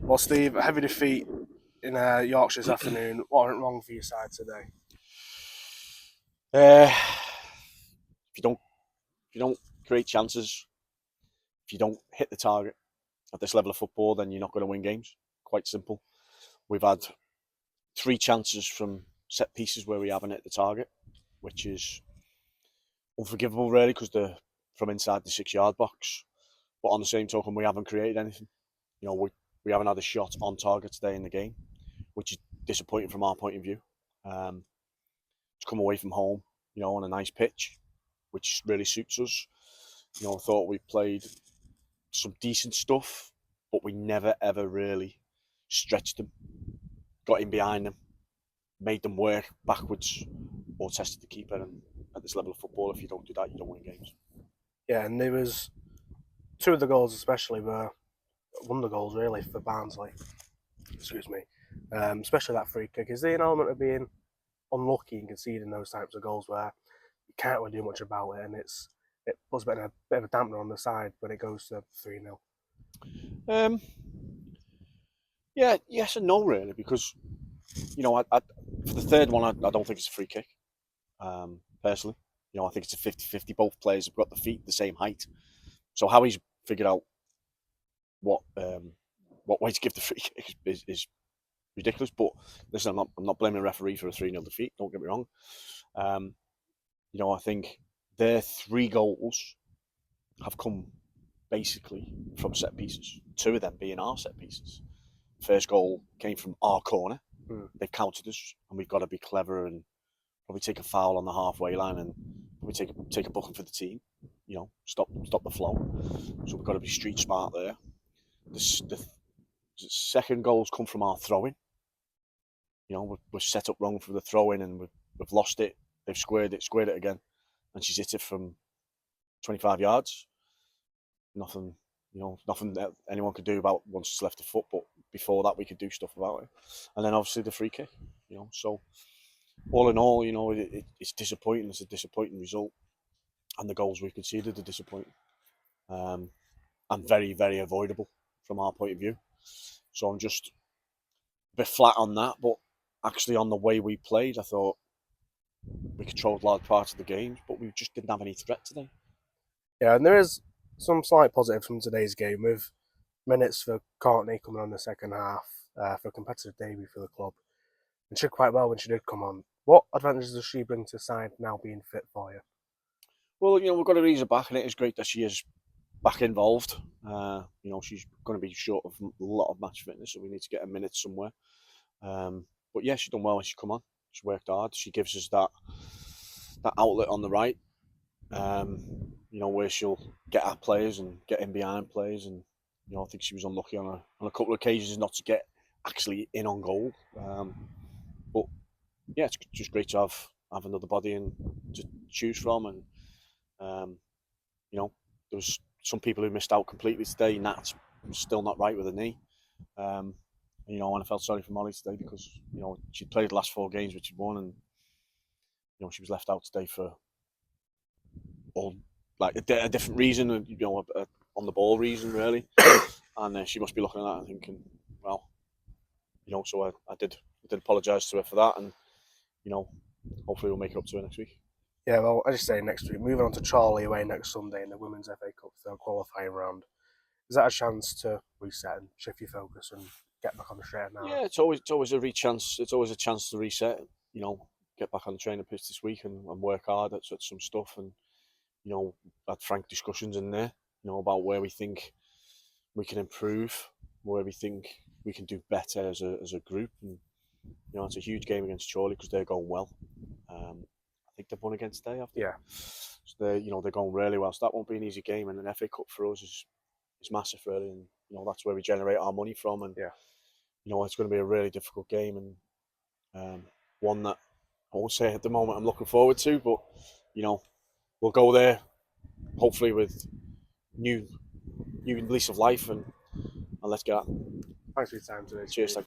Well, Steve, a heavy defeat in Yorkshire this afternoon. What went wrong for your side today? If you don't create chances, if you don't hit the target at this level of football, then you're not going to win games. Quite simple. We've had 3 chances from set pieces where we haven't hit the target, which is unforgivable, really, because they're from inside the 6-yard box. But on the same token, we haven't created anything. We haven't had a shot on target today in the game, which is disappointing from our point of view. To come away from home, on a nice pitch, which really suits us. I thought we played some decent stuff, but we never ever really stretched them, got in behind them, made them work backwards, or tested the keeper. And at this level of football, if you don't do that, you don't win games. Yeah, and there was 2 of the goals, especially were one of the goals really for Barnsley. Excuse me, especially that free kick. Is there an element of being unlucky and conceding those types of goals where you can't really do much about it, and it puts a bit of a dampener on the side when it goes to 3-0? Yeah, yes and no, really, because for the third one, I don't think it's a free kick. Personally, I think it's a 50-50. Both players have got the feet the same height, so how he's figured out what way to give the free kick is ridiculous. But listen, I'm not blaming the referee for a 3-0 defeat. Don't get me wrong. I think their 3 goals have come basically from set pieces. 2 of them being our set pieces. First goal came from our corner. They've countered us, and we've got to be clever and probably take a foul on the halfway line and probably take a booking for the team. Stop the flow. So we've got to be street smart there. The second goals come from our throwing. We're set up wrong for the throw-in, and we've lost it. They've squared it again, and she's hit it from 25 yards. Nothing that anyone could do about once it's left the foot. But before that, we could do stuff about it. And then obviously the free kick. So all in all, it's disappointing. It's a disappointing result, and the goals we've conceded are disappointing, and very, very avoidable from our point of view. So I'm just a bit flat on that. But actually, on the way we played, I thought we controlled large parts of the game, but we just didn't have any threat today. Yeah, and there is some slight positives from today's game, with minutes for Courtney coming on in the second half for a competitive debut for the club. And she did quite well when she did come on. What advantages does she bring to the side now being fit for you? Well, we've got to ease her back, and it is great that she is back involved. She's going to be short of a lot of match fitness, so we need to get a minute somewhere. But yeah, she's done well when she come on. She worked hard. She gives us that outlet on the right, where she'll get at players and get in behind players. And I think she was unlucky on a couple of occasions not to get actually in on goal. But yeah, it's just great to have another body and to choose from. And there was some people who missed out completely today. Nat's still not right with her knee. And I felt sorry for Molly today because she'd played the last 4 games which she'd won, and she was left out today for all like a different reason, a on the ball reason really. And she must be looking at that and thinking, well, so I did apologise to her for that, and hopefully we'll make it up to her next week. Yeah, well, as you say, next week, moving on to Charlie away next Sunday in the Women's FA Cup third qualifying round. Is that a chance to reset and shift your focus and get back on the straight and narrow? Yeah, it's always a chance. It's always a chance to reset. Get back on the training pitch this week and work hard at some stuff, and had frank discussions in there, about where we think we can improve, where we think we can do better as a group. And it's a huge game against Chorley because they're going well. I think they've won again today, haven't they? Yeah. So they're going really well. So that won't be an easy game, and an FA Cup for us is massive, really. And that's where we generate our money from. And yeah, it's going to be a really difficult game, and one that I won't say at the moment I'm looking forward to, but we'll go there hopefully with new lease of life, and let's get at it. Thanks for your time today. Cheers.